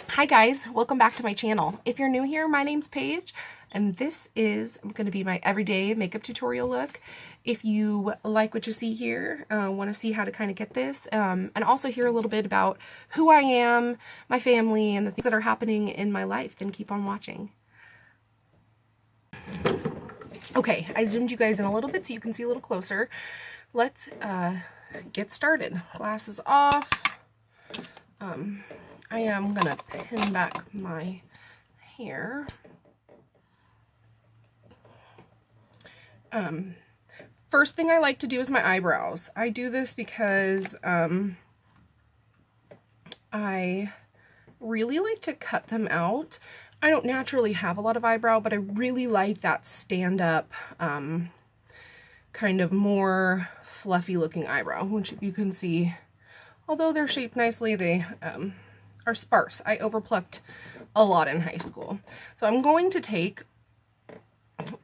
Hi guys, welcome back to my channel. If you're new here, my name's Paige, and this is going to be my everyday makeup tutorial look. If you like what you see here, want to see how to kind of get this, and also hear a little bit about who I am, my family, and the things that are happening in my life, then keep on watching. Okay, I zoomed you guys in a little bit so you can see a little closer. Let's get started. Glasses off. I am gonna pin back my hair. First thing I like to do is my eyebrows. I do this because I really like to cut them out. I don't naturally have a lot of eyebrow, but I really like that stand-up, kind of more fluffy looking eyebrow, which you can see, although they're shaped nicely, they are sparse. I overplucked a lot in high school. So I'm going to take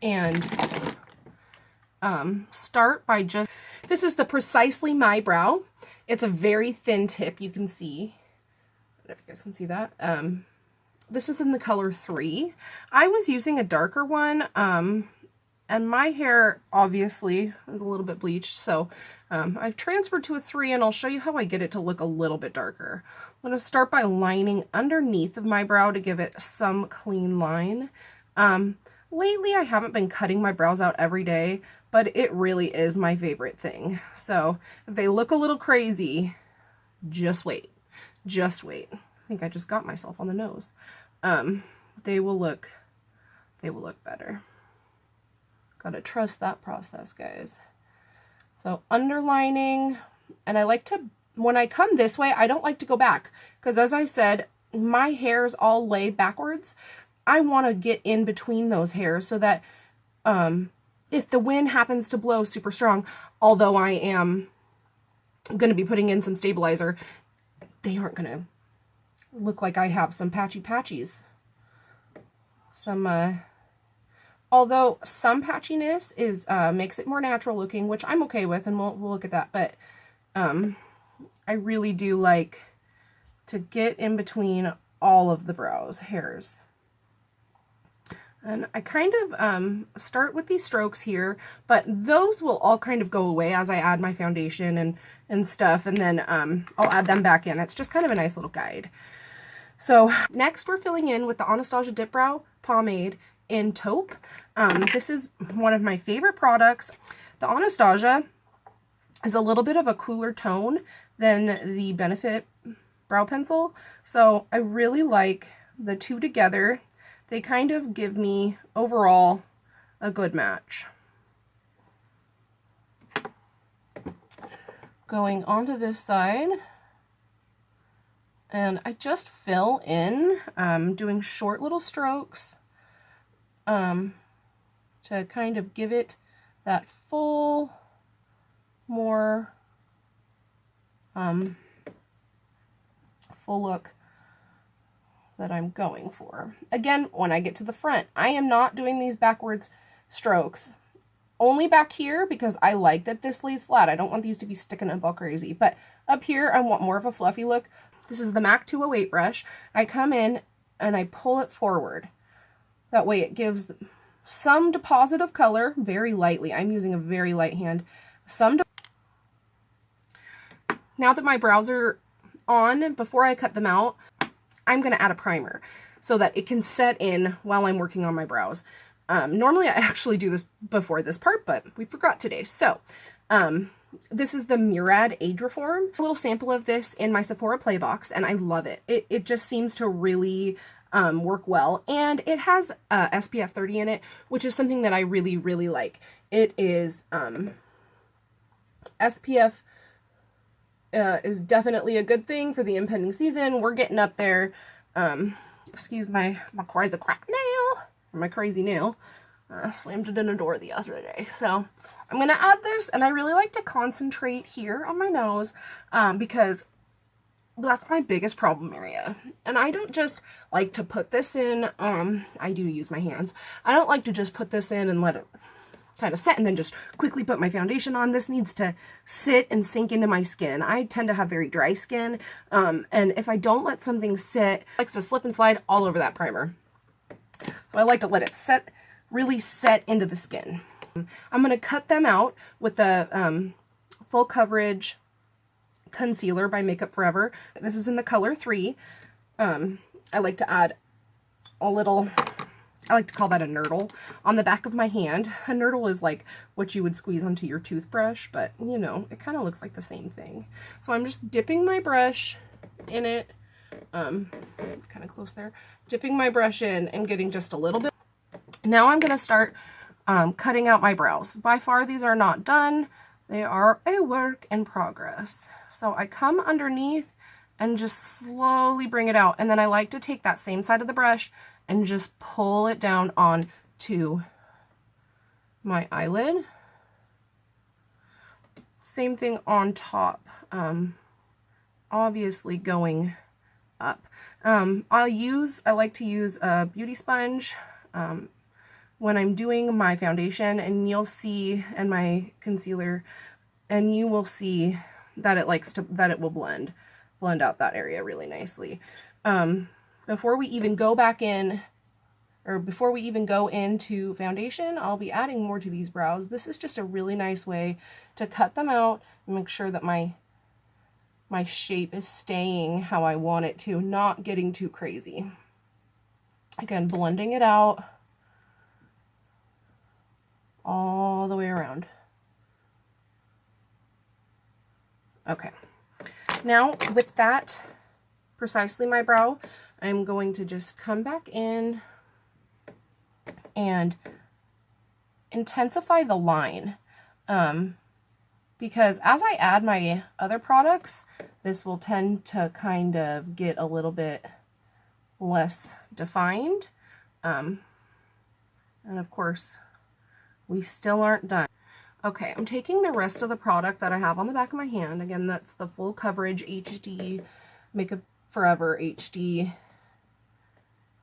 and start by this is the Precisely My Brow. It's a very thin tip, you can see. I don't know if you guys can see that. This is in the color 3. I was using a darker one, and my hair obviously is a little bit bleached, so I've transferred to a 3, and I'll show you how I get it to look a little bit darker. I'm going to start by lining underneath of my brow to give it some clean line. Lately, I haven't been cutting my brows out every day, but it really is my favorite thing. So if they look a little crazy, just wait. Just wait. I think I just got myself on the nose. They will look better. Gotta trust that process, guys. So underlining, and I like to, when I come this way, I don't like to go back, because as I said, my hairs all lay backwards. I want to get in between those hairs so that if the wind happens to blow super strong, although I am going to be putting in some stabilizer, they aren't going to look like I have some patchies. Although some patchiness is makes it more natural looking, which I'm okay with, and we'll look at that. But I really do like to get in between all of the brows hairs. And I kind of start with these strokes here, but those will all kind of go away as I add my foundation and stuff, and then I'll add them back in. It's just kind of a nice little guide. So next we're filling in with the Anastasia Dip Brow Pomade in Taupe. This is one of my favorite products. The Anastasia is a little bit of a cooler tone than the Benefit brow pencil, so I really like the two together. They kind of give me overall a good match. Going onto this side, and I just fill in, doing short little strokes to kind of give it that full, more full look that I'm going for. Again, when I get to the front, I am not doing these backwards strokes. Only back here, because I like that this lays flat. I don't want these to be sticking up all crazy. But up here, I want more of a fluffy look. This is the MAC 208 brush. I come in and I pull it forward. That way it gives some deposit of color very lightly. I'm using a very light hand. Now that my brows are on, before I cut them out, I'm going to add a primer so that it can set in while I'm working on my brows. Normally I actually do this before this part, but we forgot today. So this is the Murad Age Reform. A little sample of this in my Sephora Play Box, and I love it. It just seems to really work well, and it has SPF 30 in it, which is something that I really, really like. It is SPF is definitely a good thing for the impending season. We're getting up there. Excuse my crazy crack nail, or my crazy nail. Slammed it in a door the other day. So I'm going to add this, and I really like to concentrate here on my nose because that's my biggest problem area. And I don't just like to put this in, I do use my hands. I don't like to just put this in and let it kind of set and then just quickly put my foundation on. This needs to sit and sink into my skin. I tend to have very dry skin, and if I don't let something sit, it likes to slip and slide all over that primer. So I like to let it set, really set into the skin. I'm going to cut them out with the Full Coverage Concealer by Makeup Forever. This is in the color 3. I like to add a little, I like to call that a nurdle, on the back of my hand. A nurdle is like what you would squeeze onto your toothbrush, but you know, it kind of looks like the same thing. So I'm just dipping my brush in it, kind of close there, dipping my brush in and getting just a little bit. Now I'm going to start cutting out my brows. By far, these are not done. They are a work in progress. So I come underneath and just slowly bring it out. And then I like to take that same side of the brush and just pull it down onto my eyelid. Same thing on top, obviously going up. I like to use a beauty sponge when I'm doing my foundation, and you'll see, and my concealer, and you will see that it will blend out that area really nicely. Before we even go back in, or before we even go into foundation, I'll be adding more to these brows. This is just a really nice way to cut them out and make sure that my shape is staying how I want it to, not getting too crazy. Again, blending it out all the way around. Okay. Now, with that, precisely my brow, I'm going to just come back in and intensify the line. Because as I add my other products, this will tend to kind of get a little bit less defined. And of course, we still aren't done. Okay, I'm taking the rest of the product that I have on the back of my hand. Again, that's the Full Coverage HD Makeup Forever HD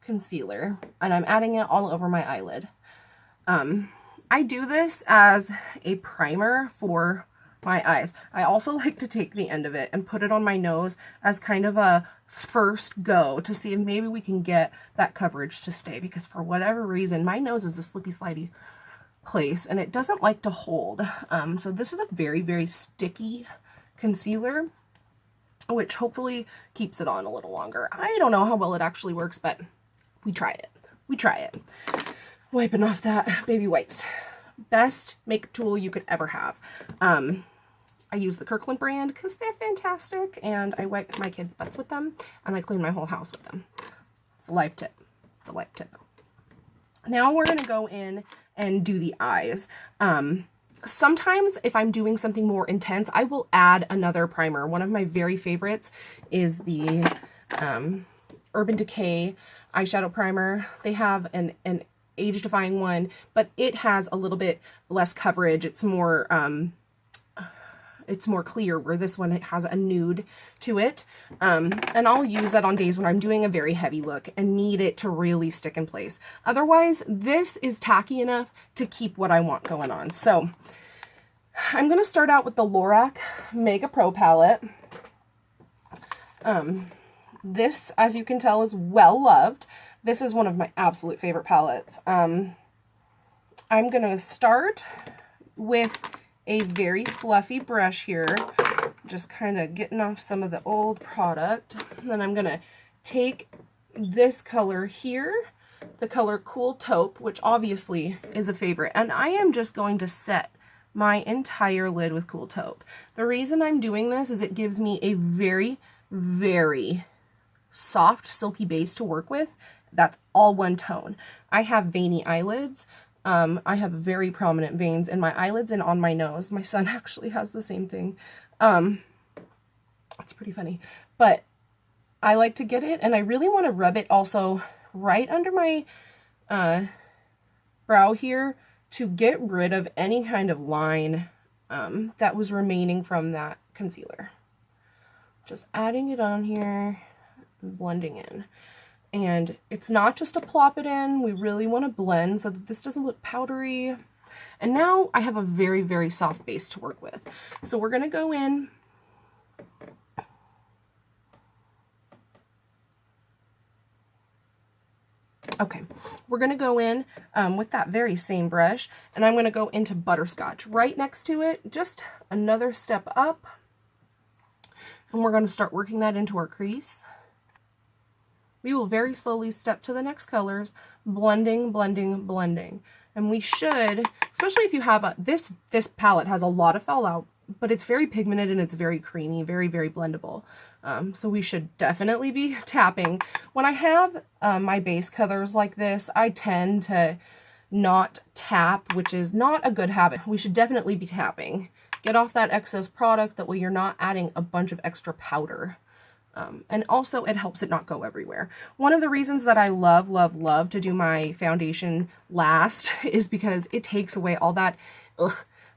Concealer, and I'm adding it all over my eyelid. I do this as a primer for my eyes. I also like to take the end of it and put it on my nose as kind of a first go to see if maybe we can get that coverage to stay, because for whatever reason, my nose is a slippy slidey place and it doesn't like to hold. So this is a very, very sticky concealer, which hopefully keeps it on a little longer. I don't know how well it actually works, but we try it. We try it. Wiping off that baby wipes. Best makeup tool you could ever have. I use the Kirkland brand because they're fantastic, and I wipe my kids' butts with them, and I clean my whole house with them. It's a life tip. It's a life tip. Now we're going to go in and do the eyes. Sometimes if I'm doing something more intense, I will add another primer. One of my very favorites is the Urban Decay eyeshadow primer. They have an age-defying one, but it has a little bit less coverage. It's more clear, where this one has a nude to it. And I'll use that on days when I'm doing a very heavy look and need it to really stick in place. Otherwise, this is tacky enough to keep what I want going on. So I'm going to start out with the Lorac Mega Pro palette. This, as you can tell, is well loved. This is one of my absolute favorite palettes. I'm going to start with a very fluffy brush here, just kind of getting off some of the old product. Then I'm going to take this color here, the color Cool Taupe, which obviously is a favorite, and I am just going to set my entire lid with Cool Taupe. The reason I'm doing this is it gives me a very, very soft, silky base to work with. That's all one tone. I have veiny eyelids. I have very prominent veins in my eyelids and on my nose. My son actually has the same thing. It's pretty funny. But I like to get it, and I really want to rub it also right under my brow here to get rid of any kind of line that was remaining from that concealer. Just adding it on here and blending in. And it's not just to plop it in. We really want to blend so that this doesn't look powdery. And now I have a very, very soft base to work with. So we're going to go in. Okay, we're going to go in with that very same brush, and I'm going to go into Butterscotch right next to it, just another step up, and we're going to start working that into our crease. We will very slowly step to the next colors, blending, blending, blending. And we should, especially if you have this palette has a lot of fallout, but it's very pigmented and it's very creamy, very, very blendable. So we should definitely be tapping. When I have my base colors like this, I tend to not tap, which is not a good habit. We should definitely be tapping. Get off that excess product, that way you're not adding a bunch of extra powder. And also it helps it not go everywhere. One of the reasons that I love, love, love to do my foundation last is because it takes away all that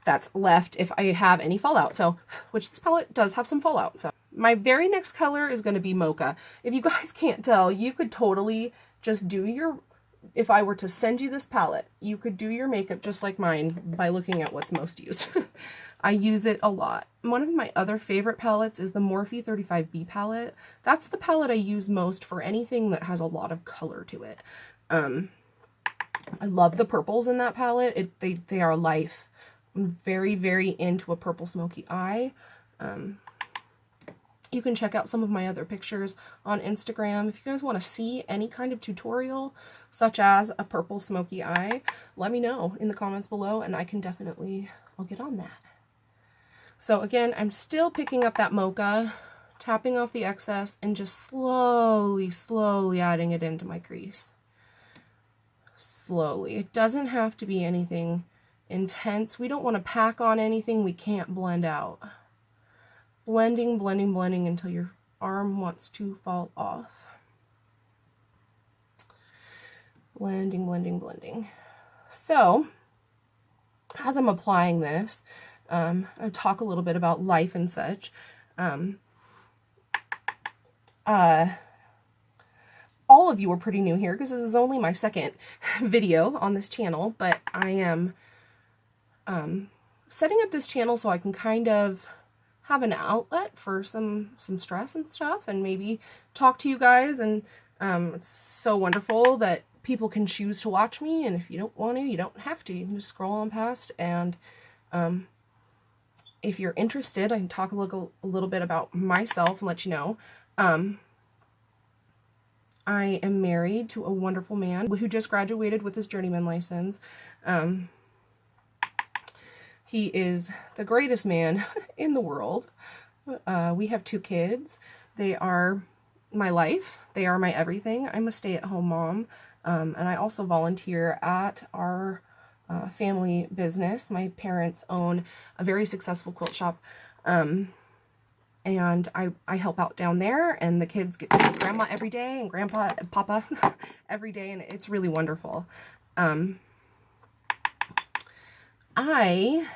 that's left if I have any fallout. So, which this palette does have some fallout. So my very next color is going to be Mocha. If you guys can't tell, you could totally just do your, if I were to send you this palette, you could do your makeup just like mine by looking at what's most used. I use it a lot. One of my other favorite palettes is the Morphe 35B palette. That's the palette I use most for anything that has a lot of color to it. I love the purples in that palette. They are life. I'm very, very into a purple smoky eye. You can check out some of my other pictures on Instagram. If you guys want to see any kind of tutorial, such as a purple smoky eye, let me know in the comments below, and I can definitely, I'll get on that. So again, I'm still picking up that Mocha, tapping off the excess, and just slowly, slowly adding it into my crease. Slowly. It doesn't have to be anything intense. We don't want to pack on anything we can't blend out. Blending, blending, blending until your arm wants to fall off. Blending, blending, blending. So, as I'm applying this, I talk a little bit about life and such. All of you are pretty new here because this is only my second video on this channel, but I am setting up this channel so I can kind of have an outlet for some stress and stuff, and maybe talk to you guys. And it's so wonderful that people can choose to watch me, and if you don't want to, you don't have to. You can just scroll on past. And if you're interested, I can talk a little bit about myself and let you know. I am married to a wonderful man who just graduated with his journeyman license. He is the greatest man in the world. We have 2 kids. They are my life. They are my everything. I'm a stay-at-home mom, and I also volunteer at our family business. My parents own a very successful quilt shop, and I help out down there, and the kids get to see Grandma every day and Grandpa and Papa every day, and it's really wonderful. I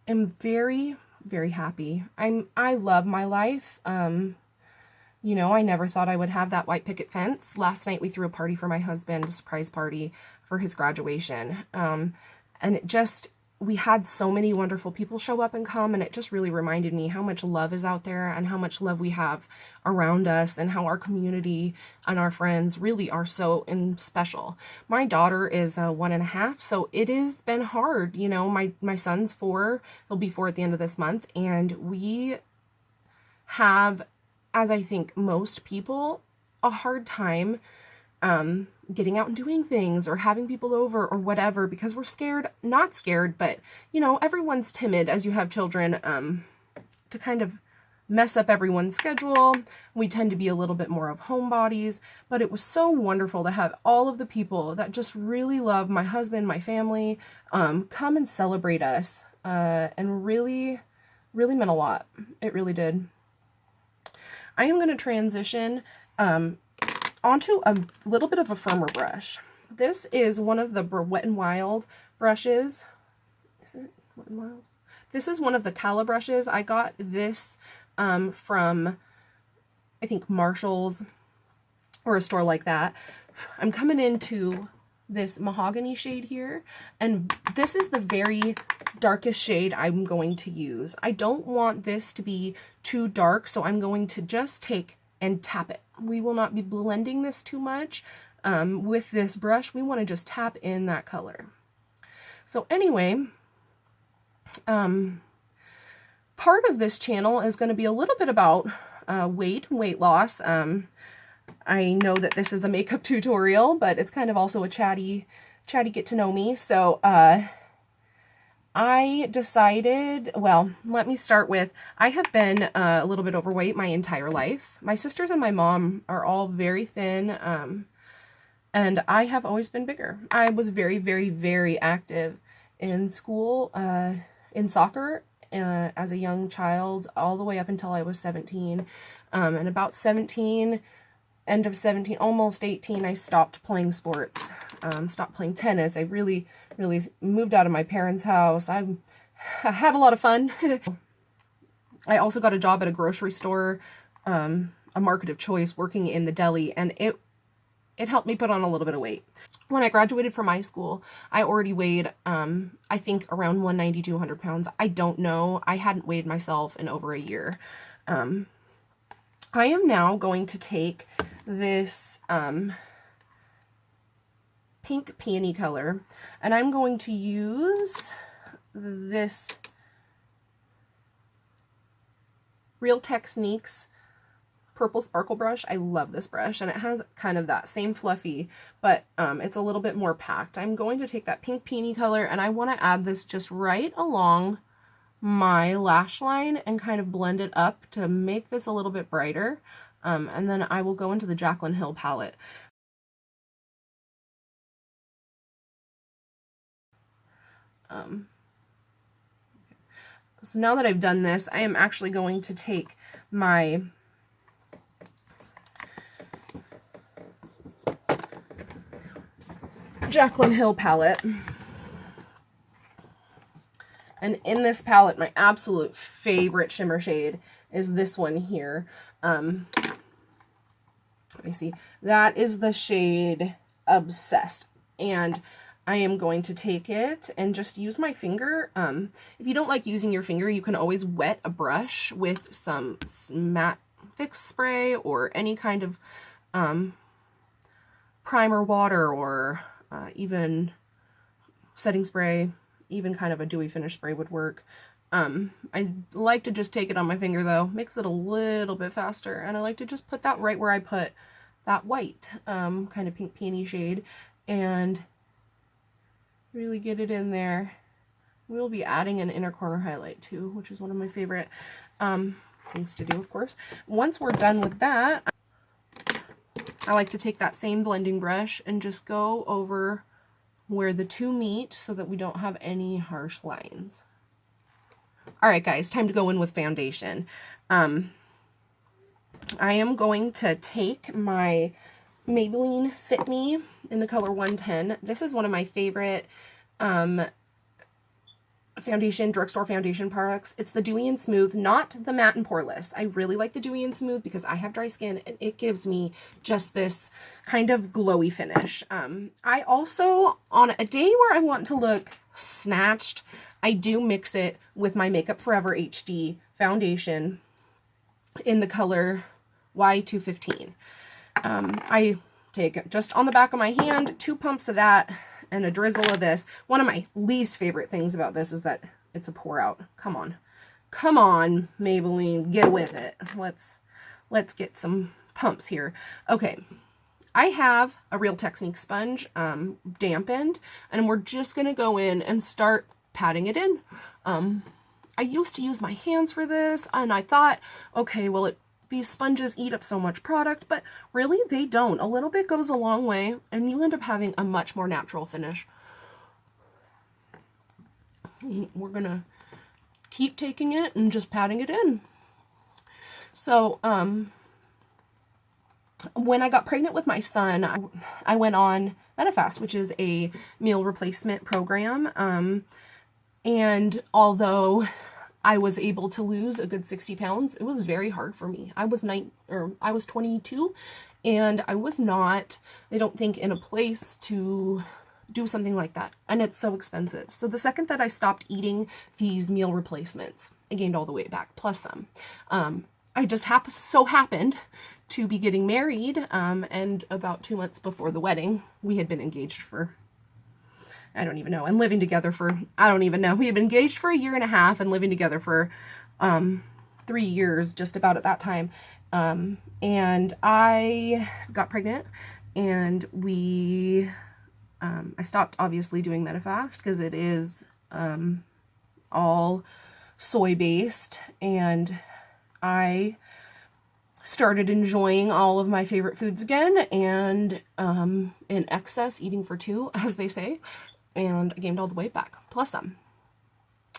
am very, very happy. I love my life. You know, I never thought I would have that white picket fence. Last night we threw a party for my husband, a surprise party for his graduation. And it just, we had so many wonderful people show up and come, and it just really reminded me how much love is out there and how much love we have around us, and how our community and our friends really are so special. My daughter is 1.5, so it has been hard. You know, my son's 4, he'll be 4 at the end of this month, and we have, as I think most people, a hard time getting out and doing things or having people over or whatever, because we're scared, not scared, but you know, everyone's timid as you have children, to kind of mess up everyone's schedule. We tend to be a little bit more of homebodies, but it was so wonderful to have all of the people that just really love my husband, my family, come and celebrate us, and really, really meant a lot. It really did. I am going to transition onto a little bit of a firmer brush. This is one of the Wet n Wild brushes. Is it Wet n Wild? This is one of the Cala brushes. I got this from, I think, Marshall's or a store like that. I'm coming into this mahogany shade here, and this is the very darkest shade I'm going to use. I don't want this to be too dark, so I'm going to just take and tap it. We will not be blending this too much with this brush. We want to just tap in that color. So anyway, part of this channel is going to be a little bit about weight loss. I know that this is a makeup tutorial, but it's kind of also a chatty get to know me. So I decided, well, let me start with, I have been a little bit overweight my entire life. My sisters and my mom are all very thin, and I have always been bigger. I was very, very, very active in school, in soccer, as a young child, all the way up until I was 17. And about 17, end of 17, almost 18, I stopped playing sports, stopped playing tennis. I really moved out of my parents' house. I had a lot of fun. I also got a job at a grocery store, a market of choice, working in the deli, and it helped me put on a little bit of weight. When I graduated from high school, I already weighed, I think around 190 to 200 pounds. I don't know. I hadn't weighed myself in over a year. I am now going to take this pink peony color, and I'm going to use this Real Techniques purple sparkle brush. I love this brush, and it has kind of that same fluffy, but it's a little bit more packed. I'm going to take that pink peony color, and I want to add this just right along my lash line and kind of blend it up to make this a little bit brighter. And then I will go into the Jaclyn Hill palette. So now that I've done this, I am actually going to take my Jaclyn Hill palette. And in this palette, my absolute favorite shimmer shade is this one here. Let me see. That is the shade Obsessed. And I am going to take it and just use my finger. If you don't like using your finger, you can always wet a brush with some matte fix spray or any kind of primer water, or even setting spray. Even kind of a dewy finish spray would work. I like to just take it on my finger though, makes it a little bit faster, and I like to just put that right where I put that white kind of pink peony shade, and really get it in there. We'll be adding an inner corner highlight too, which is one of my favorite things to do, of course. Once we're done with that, I like to take that same blending brush and just go over where the two meet so that we don't have any harsh lines. All right, guys, time to go in with foundation. I am going to take my Maybelline Fit Me in the color 110. This is one of my favorite foundation, drugstore foundation products. It's the Dewy and Smooth, not the matte and poreless. I really like the Dewy and Smooth because I have dry skin, and it gives me just this kind of glowy finish. I also, on a day where I want to look snatched, I do mix it with my Makeup Forever HD foundation in the color Y215. I take just on the back of my hand 2 pumps of that and a drizzle of this. One of my least favorite things about this is that it's a pour out. Come on, Maybelline, get with it. Let's get some pumps here. Okay, I have a Real Techniques sponge, dampened, and we're just gonna go in and start patting it in. I used to use my hands for this, and I thought, okay, well, these sponges eat up so much product, but really they don't. A little bit goes a long way, and you end up having a much more natural finish. We're gonna keep taking it and just patting it in. So, when I got pregnant with my son, I went on Medifast, which is a meal replacement program. And although I was able to lose a good 60 pounds. It was very hard for me. I was 22, and I was not, I don't think, in a place to do something like that. And it's so expensive. So the second that I stopped eating these meal replacements, I gained all the weight back, plus some. I just so happened to be getting married, and about 2 months before the wedding, we had been engaged for, I don't even know, and living together for, I don't even know. We had been engaged for 1.5 years and living together for 3 years, just about at that time. And I got pregnant, and I stopped obviously doing Metafast because it is all soy-based, and I started enjoying all of my favorite foods again, and in excess, eating for two, as they say, and I gained all the weight back, plus some.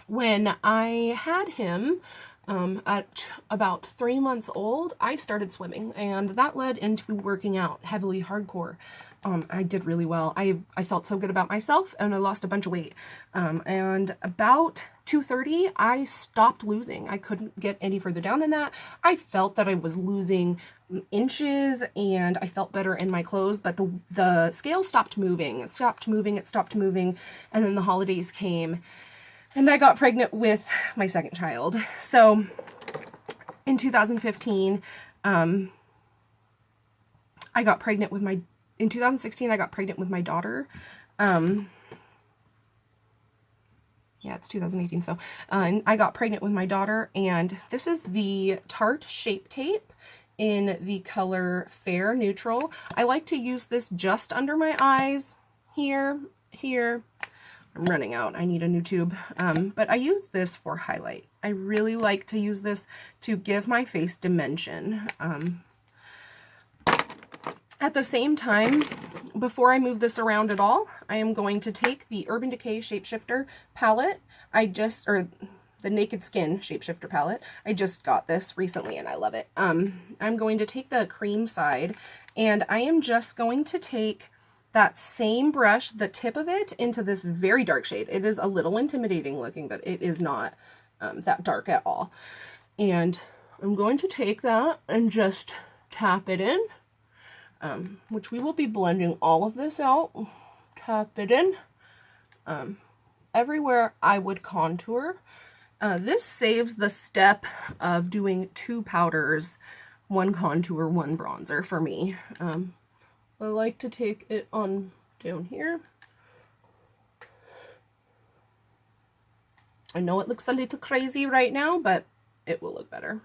When I had him at about 3 months old, I started swimming, and that led into working out heavily, hardcore. I did really well. I felt so good about myself, and I lost a bunch of weight. And about 2:30, I stopped losing. I couldn't get any further down than that. I felt that I was losing inches, and I felt better in my clothes, but the scale stopped moving. It stopped moving, and then the holidays came, and I got pregnant with my second child. So in 2015, in 2016, I got pregnant with my daughter. Yeah, it's 2018, so, and I got pregnant with my daughter, and this is the Tarte Shape Tape in the color Fair Neutral. I like to use this just under my eyes, here. I'm running out, I need a new tube, but I use this for highlight. I really like to use this to give my face dimension. At the same time, before I move this around at all, I am going to take the Urban Decay Shapeshifter palette. The Naked Skin Shapeshifter palette. I just got this recently and I love it. I'm going to take the cream side, and I am just going to take that same brush, the tip of it, into this very dark shade. It is a little intimidating looking, but it is not that dark at all. And I'm going to take that and just tap it in. Which we will be blending all of this out. Tap it in everywhere I would contour. This saves the step of doing 2 powders, 1 contour, 1 bronzer for me. I like to take it on down here. I know it looks a little crazy right now, but it will look better.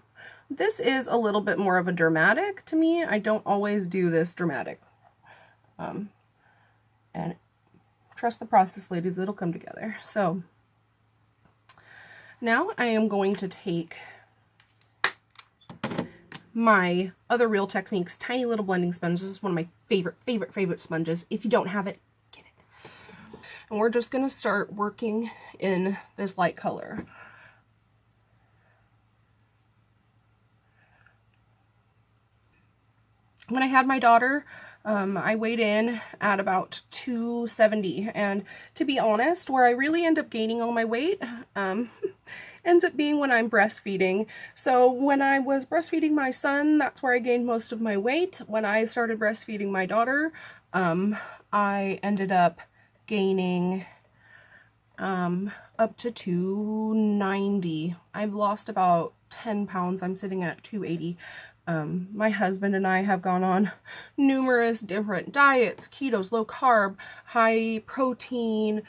This is a little bit more of a dramatic to me. I don't always do this dramatic. And trust the process, ladies, it'll come together. So now I am going to take my other Real Techniques tiny little blending sponge. This is one of my favorite sponges. If you don't have it, get it. And we're just going to start working in this light color. When I had my daughter, I weighed in at about 270, and to be honest, where I really end up gaining all my weight ends up being when I'm breastfeeding. So when I was breastfeeding my son, that's where I gained most of my weight. When I started breastfeeding my daughter, I ended up gaining up to 290. I've lost about 10 pounds. I'm sitting at 280. My husband and I have gone on numerous different diets: ketos, low carb, high protein,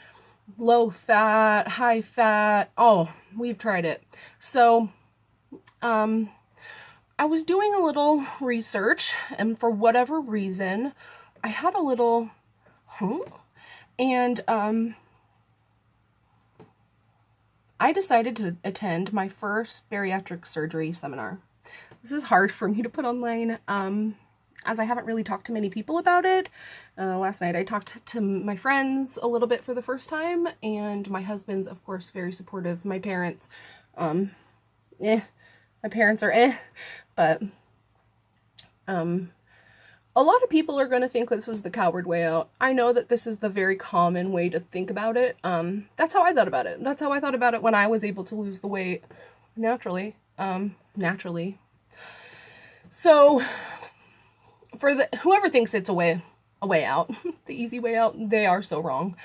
low fat, high fat. Oh, we've tried it. So, I was doing a little research, and for whatever reason, I had a little, and, I decided to attend my first bariatric surgery seminar. This is hard for me to put online, as I haven't really talked to many people about it. Last night I talked to my friends a little bit for the first time, and my husband's, of course, very supportive. My parents, my parents are but A lot of people are going to think this is the coward way out. I know that this is the very common way to think about it. That's how I thought about it. That's how I thought about it when I was able to lose the weight naturally. So for whoever thinks it's a way out, the easy way out, they are so wrong.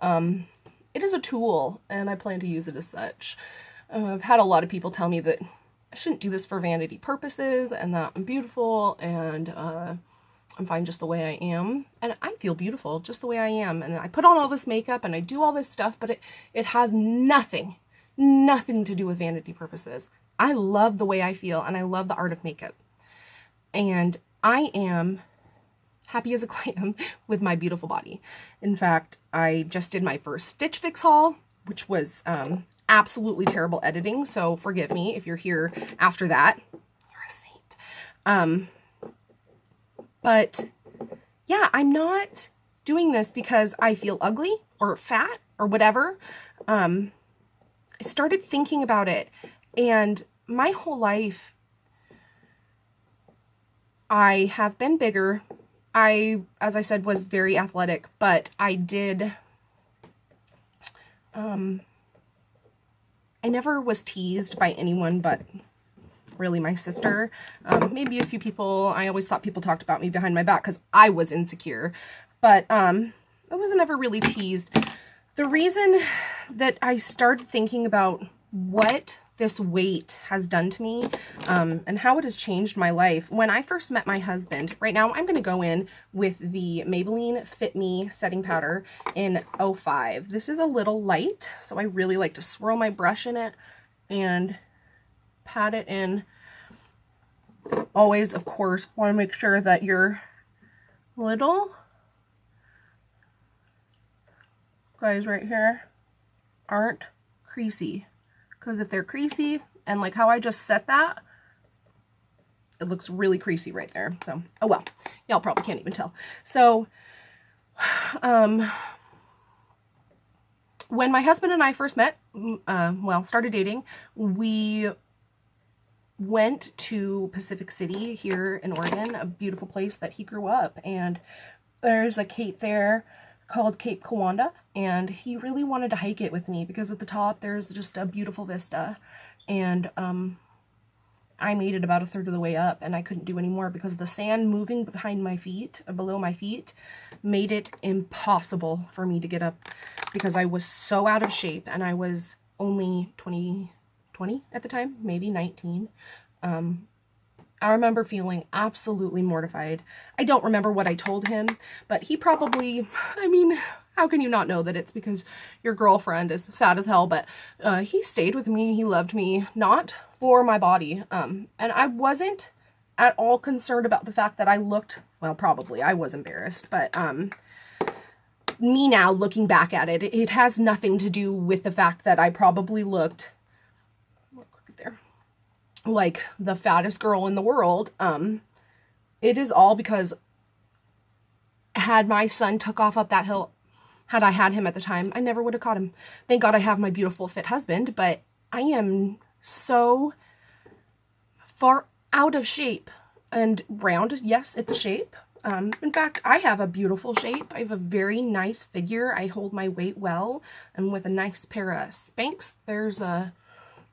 It is a tool, and I plan to use it as such. I've had a lot of people tell me that I shouldn't do this for vanity purposes, and that I'm beautiful, and I'm fine just the way I am. And I feel beautiful just the way I am. And I put on all this makeup, and I do all this stuff, but it has nothing to do with vanity purposes. I love the way I feel, and I love the art of makeup. And I am happy as a clam with my beautiful body. In fact, I just did my first Stitch Fix haul, which was absolutely terrible editing, so forgive me if you're here after that. You're a saint. But yeah, I'm not doing this because I feel ugly or fat or whatever. I started thinking about it, and my whole life I have been bigger. As I said, was very athletic, but I never was teased by anyone but really my sister. Maybe a few people. I always thought people talked about me behind my back because I was insecure, but I wasn't ever really teased. The reason that I started thinking about what this weight has done to me and how it has changed my life. When I first met my husband, right now I'm going to go in with the Maybelline Fit Me setting powder in 05. This is a little light, so I really like to swirl my brush in it and pat it in. Always, of course, want to make sure that your little guys right here aren't creasy. Because if they're creasy, and like how I just set that, it looks really creasy right there. So, oh well, y'all probably can't even tell. So, when my husband and I first met, started dating, we went to Pacific City here in Oregon, a beautiful place that he grew up. And there's a cape there called Cape Kiwanda, and he really wanted to hike it with me because at the top there's just a beautiful vista, and I made it about a third of the way up, and I couldn't do any more because the sand moving behind my feet, below my feet, made it impossible for me to get up because I was so out of shape, and I was only 20 at the time, maybe 19. I remember feeling absolutely mortified. I don't remember what I told him, but he probably, I mean, how can you not know that it's because your girlfriend is fat as hell? But he stayed with me. He loved me, not for my body. And I wasn't at all concerned about the fact that I looked, well, probably I was embarrassed, but me now looking back at it, it has nothing to do with the fact that I probably looked like the fattest girl in the world. It is all because had my son took off up that hill, had I had him at the time, I never would have caught him. Thank God I have my beautiful fit husband, but I am so far out of shape. And round, yes, it's a shape. In fact, I have a beautiful shape. I have a very nice figure. I hold my weight well. I'm with a nice pair of Spanx.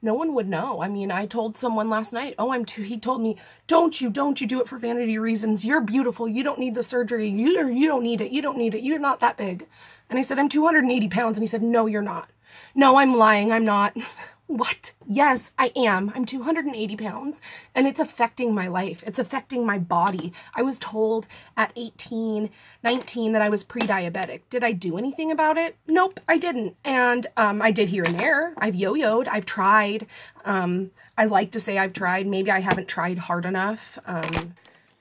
No one would know. I mean, I told someone last night, he told me, don't you do it for vanity reasons. You're beautiful. You don't need the surgery. You don't need it. You don't need it. You're not that big. And I said, I'm 280 pounds. And he said, no, you're not. No, I'm lying. I'm not. What? Yes, I am. I'm 280 pounds, and it's affecting my life. It's affecting my body. I was told at 18, 19 that I was pre-diabetic. Did I do anything about it? Nope, I didn't. And I did here and there. I've yo-yoed. I've tried. I like to say I've tried. Maybe I haven't tried hard enough.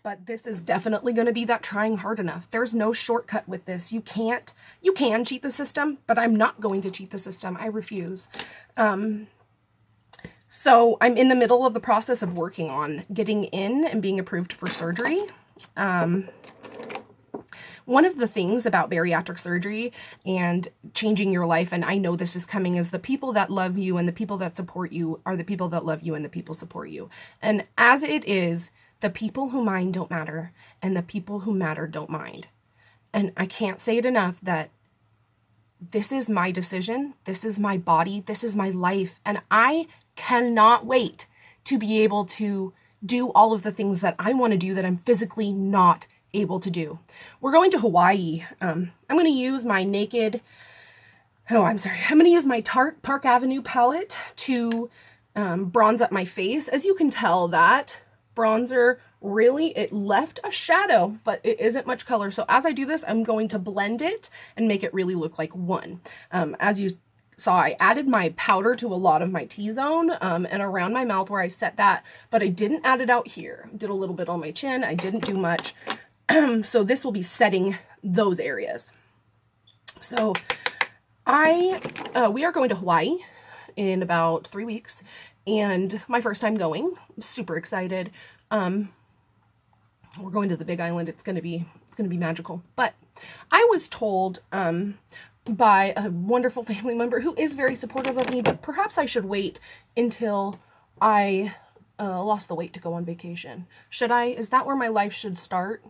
But this is definitely going to be that trying hard enough. There's no shortcut with this. You can cheat the system, but I'm not going to cheat the system. I refuse. So I'm in the middle of the process of working on getting in and being approved for surgery. One of the things about bariatric surgery and changing your life, and I know this is coming, is the people that love you and the people that support you are the people that love you and the people support you. And as it is, The people who mind don't matter, and the people who matter don't mind. And I can't say it enough that this is my decision, this is my body, this is my life, and I cannot wait to be able to do all of the things that I want to do that I'm physically not able to do. We're going to Hawaii. I'm going to use my I'm going to use my Tarte Park Avenue palette to bronze up my face. As you can tell, that bronzer really, it left a shadow, but it isn't much color. So as I do this, I'm going to blend it and make it really look like one. As you saw, I added my powder to a lot of my T-zone and around my mouth where I set that, but I didn't add it out here. Did a little bit on my chin. I didn't do much. So this will be setting those areas. So we are going to Hawaii in about 3 weeks, and my first time going. I'm super excited. We're going to the Big Island. It's gonna be magical. But I was told by a wonderful family member who is very supportive of me, but perhaps I should wait until I lost the weight to go on vacation. Should I? Is that where my life should start?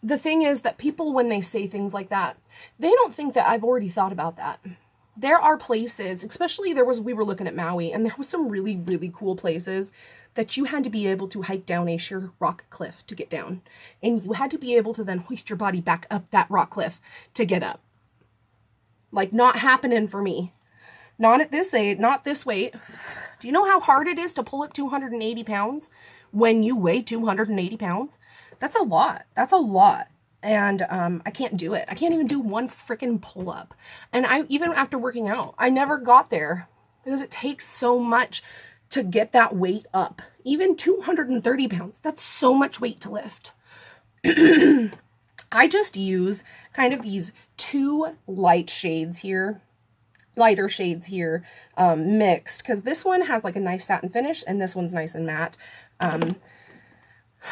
The thing is that people, when they say things like that, they don't think that I've already thought about that. There are places, especially we were looking at Maui, and there was some really, really cool places that you had to be able to hike down a sheer rock cliff to get down. And you had to be able to then hoist your body back up that rock cliff to get up. Like, not happening for me. Not at this age, not this weight. Do you know how hard it is to pull up 280 pounds when you weigh 280 pounds? That's a lot. That's a lot. And I can't do it. I can't even do one freaking pull-up. And even after working out, I never got there because it takes so much to get that weight up. Even 230 pounds, that's so much weight to lift. I just use kind of these two lighter shades here, mixed, because this one has like a nice satin finish and this one's nice and matte.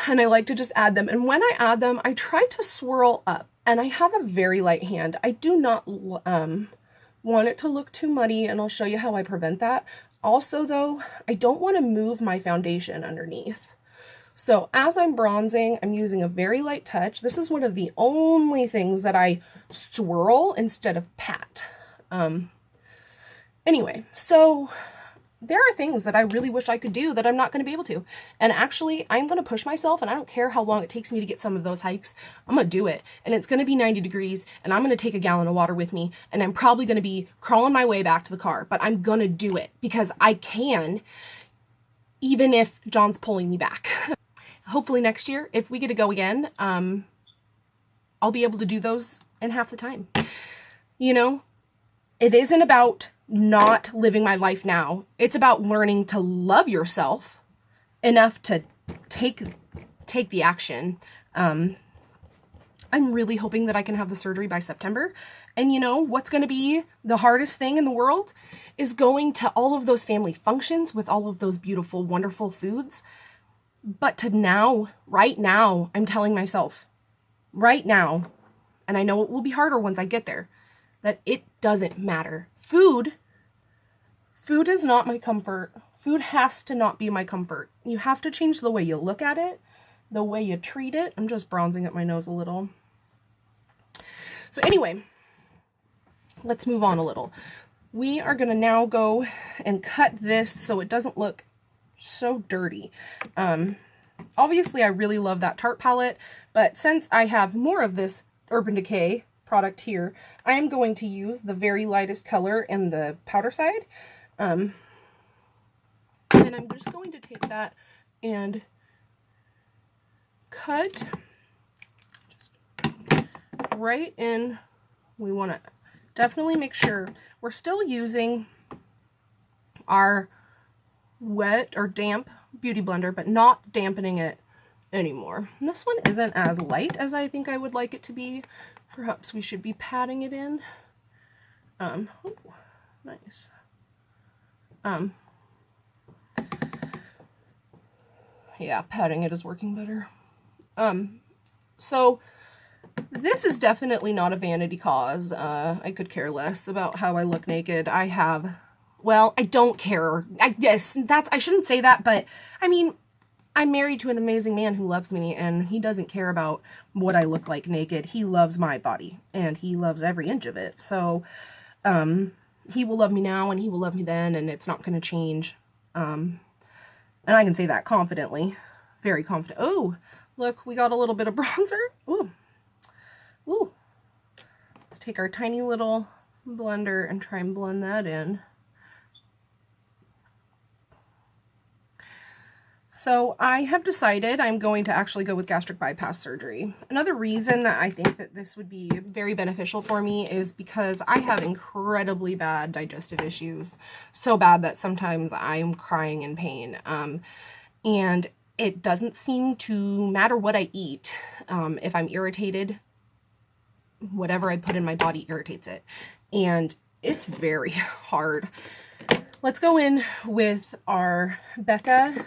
And I like to just add them. And when I add them, I try to swirl up. And I have a very light hand. I do not want it to look too muddy, and I'll show you how I prevent that. Also, though, I don't want to move my foundation underneath. So as I'm bronzing, I'm using a very light touch. This is one of the only things that I swirl instead of pat. Anyway, so there are things that I really wish I could do that I'm not going to be able to. And actually, I'm going to push myself, and I don't care how long it takes me to get some of those hikes. I'm going to do it. And it's going to be 90 degrees, and I'm going to take a gallon of water with me, and I'm probably going to be crawling my way back to the car. But I'm going to do it because I can, even if John's pulling me back. Hopefully next year, if we get to go again, I'll be able to do those in half the time. You know, it isn't about not living my life now. It's about learning to love yourself enough to take the action. I'm really hoping that I can have the surgery by September. And you know what's going to be the hardest thing in the world is going to all of those family functions with all of those beautiful, wonderful foods. But right now, I'm telling myself, right now, and I know it will be harder once I get there, that it doesn't matter. Food is not my comfort. Food has to not be my comfort. You have to change the way you look at it, the way you treat it. I'm just bronzing up my nose a little. So anyway, let's move on a little. We are going to now go and cut this so it doesn't look so dirty. Obviously, I really love that Tarte palette, but since I have more of this Urban Decay product here, I am going to use the very lightest color in the powder side. And I'm just going to take that and cut right in. We want to definitely make sure we're still using our wet or damp beauty blender, but not dampening it anymore. And this one isn't as light as I think I would like it to be. Perhaps we should be patting it in. Oh, nice. Yeah, patting it is working better. So this is definitely not a vanity cause. I could care less about how I look naked. I have well, I don't care. I guess I shouldn't say that, but I mean, I'm married to an amazing man who loves me, and he doesn't care about what I look like naked. He loves my body, and he loves every inch of it. So, he will love me now, and he will love me then, and it's not going to change. And I can say that confidently, very confident. Oh, look, we got a little bit of bronzer. Ooh, ooh. Let's take our tiny little blender and try and blend that in. So I have decided I'm going to actually go with gastric bypass surgery. Another reason that I think that this would be very beneficial for me is because I have incredibly bad digestive issues. So bad that sometimes I'm crying in pain. And it doesn't seem to matter what I eat. If I'm irritated, whatever I put in my body irritates it. And it's very hard. Let's go in with our Becca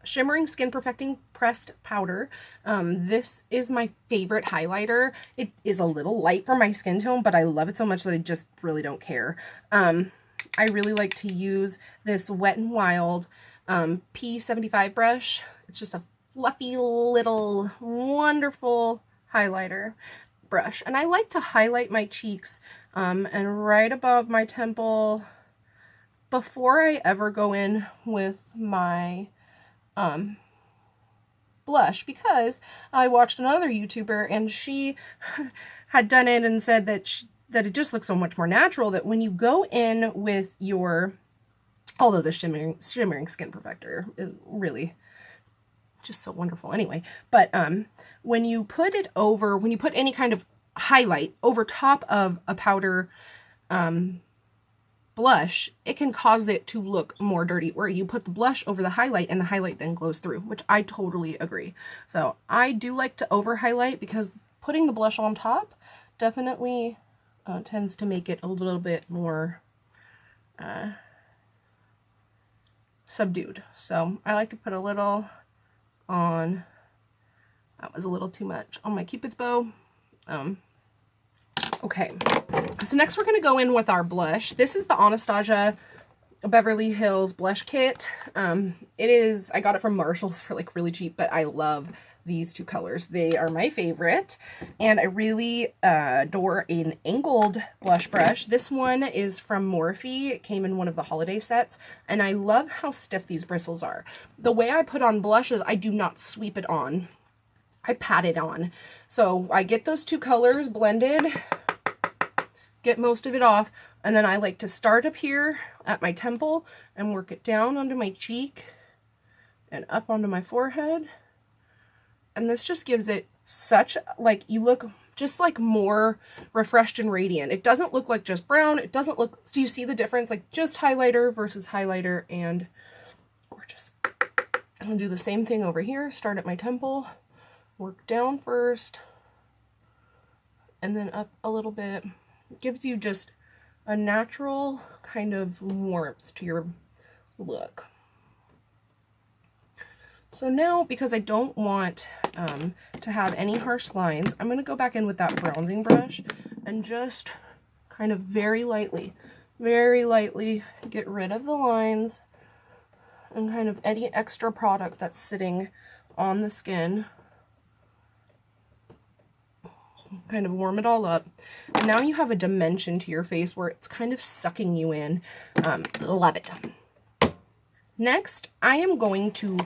Shimmering Skin Perfecting Pressed Powder. This is my favorite highlighter. It is a little light for my skin tone, but I love it so much that I just really don't care. I really like to use this Wet n Wild P75 brush. It's just a fluffy little wonderful highlighter brush. And I like to highlight my cheeks and right above my temple before I ever go in with my blush, because I watched another YouTuber and she had done it and said that that it just looks so much more natural that when you go in with your, although the shimmering skin perfector is really just so wonderful anyway, but when you put any kind of highlight over top of a powder blush, it can cause it to look more dirty, where you put the blush over the highlight and the highlight then glows through, which I totally agree. So I do like to over highlight because putting the blush on top definitely tends to make it a little bit more subdued. So I like to put a little on, that was a little too much, on my Cupid's bow. Okay, so next we're going to go in with our blush. This is the Anastasia Beverly Hills blush kit. I got it from Marshall's for like really cheap, but I love these two colors. They are my favorite, and I really adore an angled blush brush. This one is from Morphe. It came in one of the holiday sets, and I love how stiff these bristles are. The way I put on blushes, I do not sweep it on. I pat it on. So I get those two colors blended, get most of it off, and then I like to start up here at my temple and work it down onto my cheek and up onto my forehead. And this just gives it such, like, you look just like more refreshed and radiant. It doesn't look like just brown. It doesn't look, do you see the difference? Like just highlighter versus highlighter, and gorgeous. I'm gonna do the same thing over here. Start at my temple, work down first, and then up a little bit. It gives you just a natural kind of warmth to your look. So now, because I don't want to have any harsh lines, I'm going to go back in with that bronzing brush and just kind of very lightly get rid of the lines and kind of any extra product that's sitting on the skin. Kind of warm it all up. And now you have a dimension to your face where it's kind of sucking you in. Love it. Next, I am going to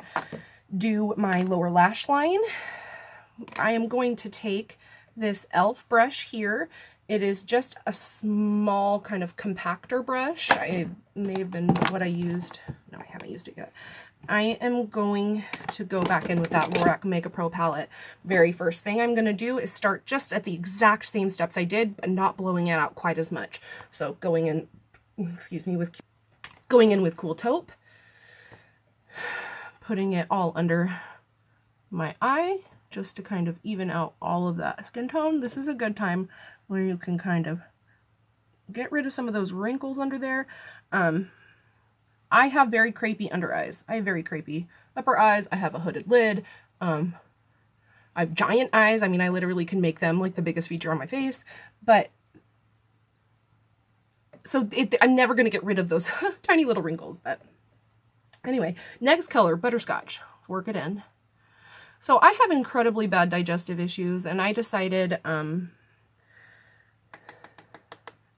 do my lower lash line. I am going to take this e.l.f. brush here. It is just a small kind of compactor brush. I may have been what I used. No, I haven't used it yet. I am going to go back in with that Lorac Mega Pro palette. Very first thing I'm going to do is start just at the exact same steps I did, but not blowing it out quite as much. So going in, going in with Cool Taupe, putting it all under my eye just to kind of even out all of that skin tone. This is a good time where you can kind of get rid of some of those wrinkles under there. I have very crepey under eyes. I have very crepey upper eyes. I have a hooded lid. I have giant eyes. I mean, I literally can make them like the biggest feature on my face, but So I'm never going to get rid of those tiny little wrinkles. But anyway, next color, butterscotch. Work it in. So I have incredibly bad digestive issues, and I decided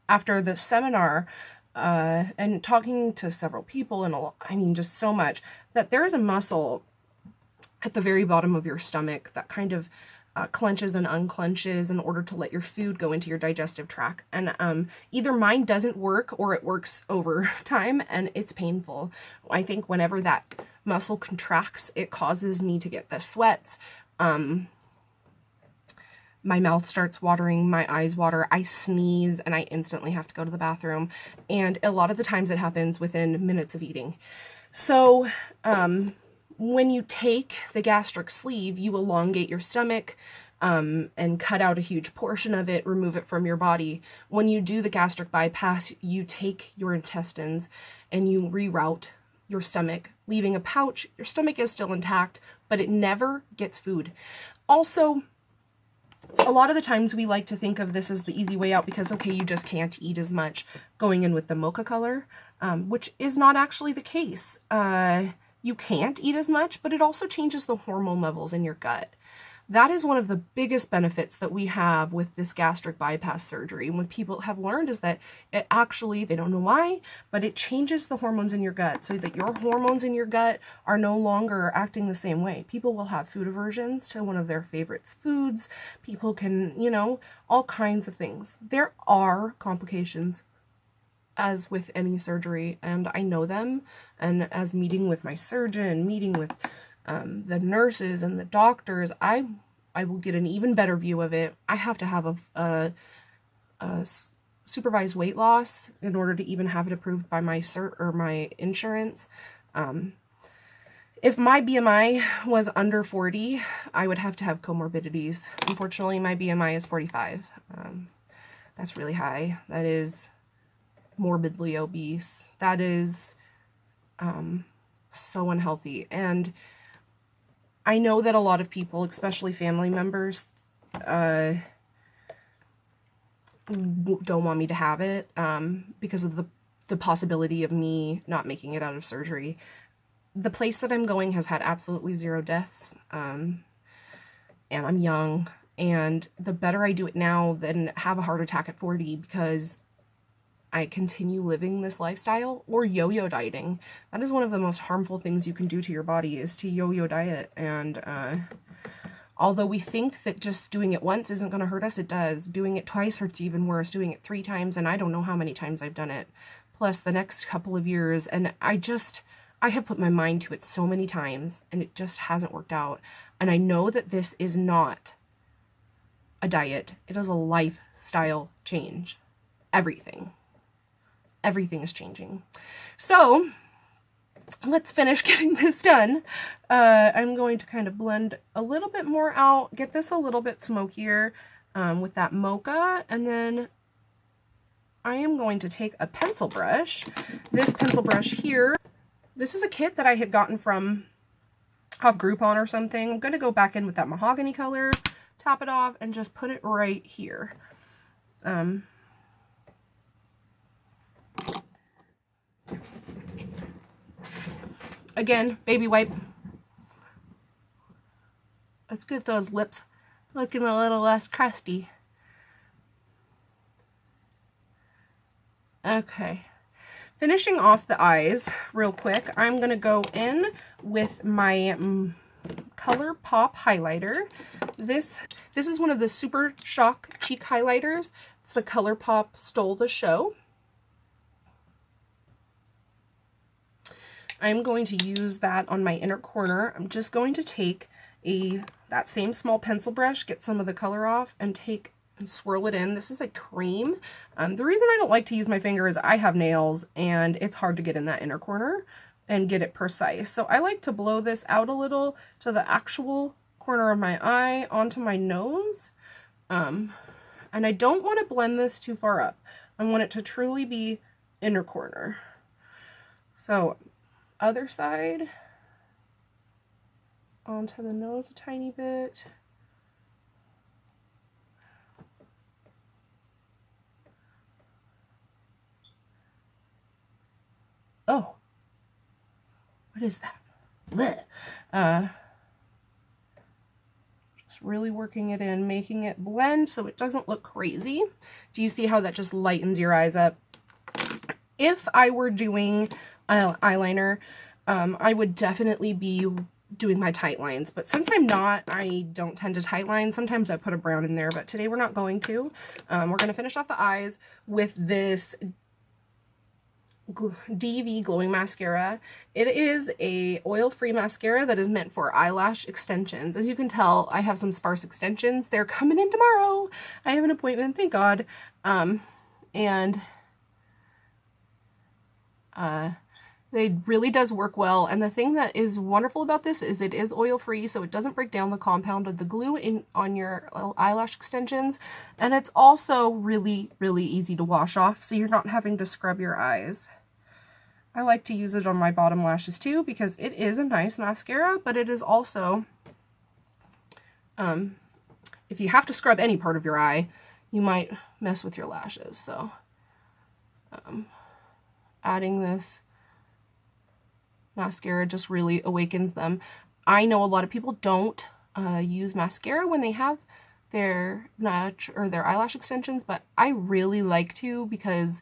after the seminar and talking to several people, and I mean just so much, that there is a muscle at the very bottom of your stomach that kind of clenches and unclenches in order to let your food go into your digestive tract. And either mine doesn't work or it works over time and it's painful. I think whenever that muscle contracts, it causes me to get the sweats. My mouth starts watering, my eyes water, I sneeze, and I instantly have to go to the bathroom. And a lot of the times it happens within minutes of eating. So, when you take the gastric sleeve, you elongate your stomach and cut out a huge portion of it, remove it from your body. When you do the gastric bypass, you take your intestines and you reroute your stomach, leaving a pouch. Your stomach is still intact, but it never gets food. Also, a lot of the times we like to think of this as the easy way out because, okay, you just can't eat as much going in with the mocha color, which is not actually the case. You can't eat as much, but it also changes the hormone levels in your gut. That is one of the biggest benefits that we have with this gastric bypass surgery. And what people have learned is that it actually, they don't know why, but it changes the hormones in your gut so that your hormones in your gut are no longer acting the same way. People will have food aversions to one of their favorite foods. People can, you know, all kinds of things. There are complications as with any surgery, and I know them, and as meeting with my surgeon, meeting with the nurses and the doctors, I will get an even better view of it. I have to have a supervised weight loss in order to even have it approved by my my insurance. If my BMI was under 40, I would have to have comorbidities. Unfortunately, my BMI is 45. That's really high. That is morbidly obese. That is so unhealthy. And I know that a lot of people, especially family members, don't want me to have it because of the possibility of me not making it out of surgery. The place that I'm going has had absolutely 0 deaths, and I'm young, and the better I do it now than have a heart attack at 40 because I continue living this lifestyle, or yo-yo dieting. That is one of the most harmful things you can do to your body, is to yo-yo diet. And although we think that just doing it once isn't going to hurt us, it does. Doing it twice hurts even worse. Doing it 3 times, and I don't know how many times I've done it, plus the next couple of years. And I have put my mind to it so many times, and it just hasn't worked out. And I know that this is not a diet. It is a lifestyle change. Everything is changing. So let's finish getting this done. I'm going to kind of blend a little bit more out, get this a little bit smokier with that mocha, and then I am going to take a pencil brush. This pencil brush here, this is a kit that I had gotten from Groupon or something. I'm going to go back in with that mahogany color, top it off, and just put it right here. Again, baby wipe. Let's get those lips looking a little less crusty. Okay. Finishing off the eyes real quick, I'm going to go in with my Color Pop highlighter. This is one of the Super Shock cheek highlighters. It's the Color Pop Stole the Show. I'm going to use that on my inner corner. I'm just going to take that same small pencil brush, get some of the color off, and swirl it in. This is a cream. The reason I don't like to use my finger is I have nails, and it's hard to get in that inner corner and get it precise. So I like to blow this out a little to the actual corner of my eye onto my nose. And I don't want to blend this too far up. I want it to truly be inner corner. So other side, onto the nose a tiny bit. is that? Blech. Just really working it in, making it blend so it doesn't look crazy. Do you see how that just lightens your eyes up? If I were doing eyeliner, I would definitely be doing my tight lines, but since I'm not, I don't tend to tight line. Sometimes I put a brown in there, but today we're not going to. We're going to finish off the eyes with this DV glowing mascara. It is a oil-free mascara that is meant for eyelash extensions. As you can tell, I have some sparse extensions. They're coming in tomorrow. I have an appointment, thank God. It really does work well, and the thing that is wonderful about this is it is oil-free, so it doesn't break down the compound of the glue on your eyelash extensions, and it's also really, really easy to wash off, so you're not having to scrub your eyes. I like to use it on my bottom lashes too, because it is a nice mascara, but it is also, if you have to scrub any part of your eye, you might mess with your lashes, so adding this mascara just really awakens them. I know a lot of people don't use mascara when they have their eyelash extensions, but I really like to because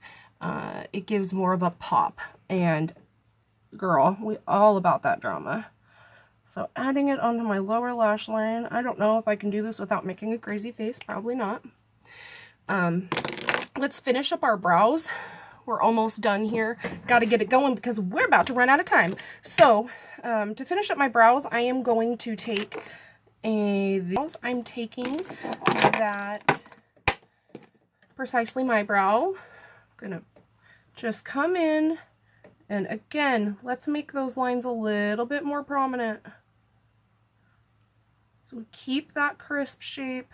it gives more of a pop. And girl, we all about that drama. So adding it onto my lower lash line. I don't know if I can do this without making a crazy face. Probably not. Let's finish up our brows. We're almost done here. Got to get it going because we're about to run out of time. So, to finish up my brows, I am going to take I'm taking that Precisely My Brow. I'm going to just come in, and again, let's make those lines a little bit more prominent. So keep that crisp shape.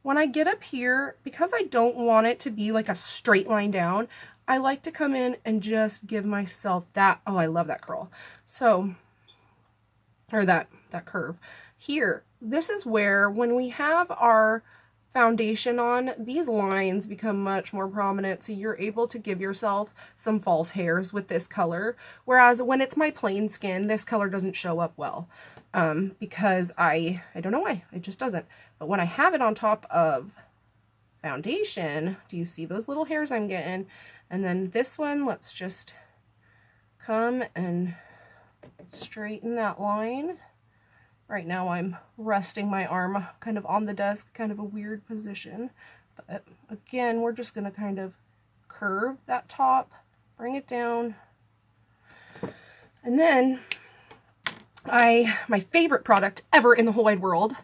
When I get up here, because I don't want it to be like a straight line down, I like to come in and just give myself that, oh, I love that curl. So, or that curve. Here, this is where when we have our foundation on, these lines become much more prominent, so you're able to give yourself some false hairs with this color. Whereas when it's my plain skin, this color doesn't show up well. Because I don't know why, it just doesn't. But when I have it on top of foundation, do you see those little hairs I'm getting? And then this one, let's just come and straighten that line. Right now I'm resting my arm kind of on the desk, kind of a weird position. But again, we're just gonna kind of curve that top, bring it down. And then my favorite product ever in the whole wide world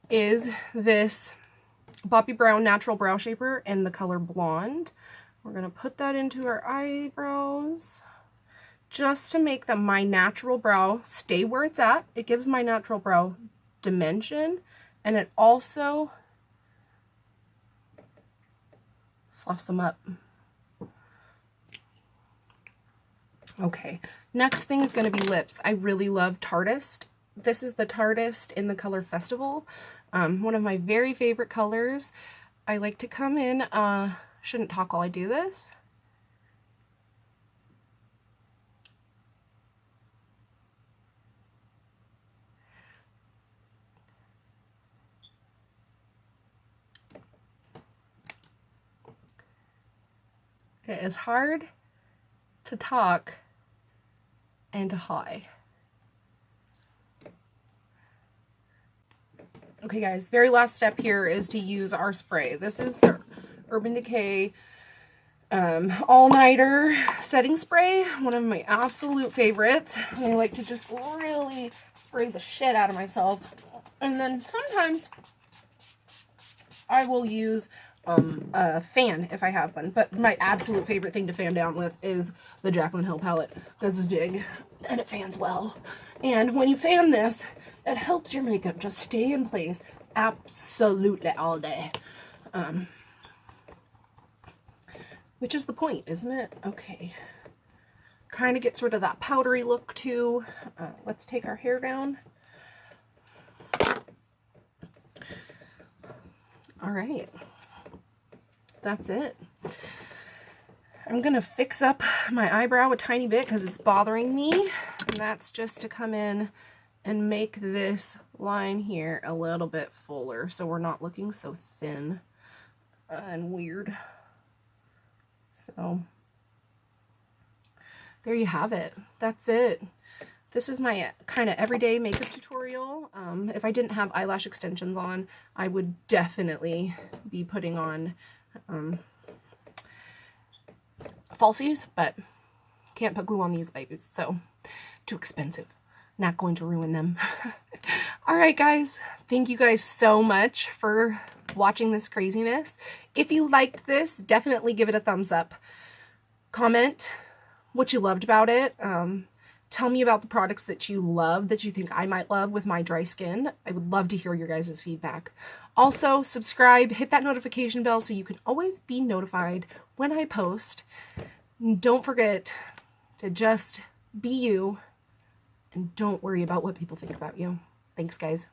is this Bobbi Brown Natural Brow Shaper in the color Blonde. We're going to put that into our eyebrows just to make my natural brow stay where it's at. It gives my natural brow dimension, and it also fluffs them up. Okay, next thing is going to be lips. I really love Tartist. This is the Tartist in the color Festival. One of my very favorite colors. I like to come in, shouldn't talk while I do this. It is hard to talk and to high. Okay guys, very last step here is to use our spray. This is the Urban Decay all-nighter setting spray, one of my absolute favorites. I like to just really spray the shit out of myself. And then sometimes I will use a fan if I have one, but my absolute favorite thing to fan down with is the Jaclyn Hill palette. This is big and it fans well. And when you fan this, it helps your makeup just stay in place absolutely all day. Which is the point, isn't it? Okay. Kind of gets rid of that powdery look too. Let's take our hair down. All right. That's it. I'm going to fix up my eyebrow a tiny bit because it's bothering me. And that's just to come in and make this line here a little bit fuller so we're not looking so thin and weird. So there you have it. That's it. This is my kind of everyday makeup tutorial. If I didn't have eyelash extensions on, I would definitely be putting on falsies, but can't put glue on these babies, so too expensive. Not going to ruin them. All right, guys. Thank you guys so much for watching this craziness. If you liked this, definitely give it a thumbs up. Comment what you loved about it. Tell me about the products that you love, that you think I might love with my dry skin. I would love to hear your guys' feedback. Also, subscribe, hit that notification bell so you can always be notified when I post. Don't forget to just be you and don't worry about what people think about you. Thanks, guys.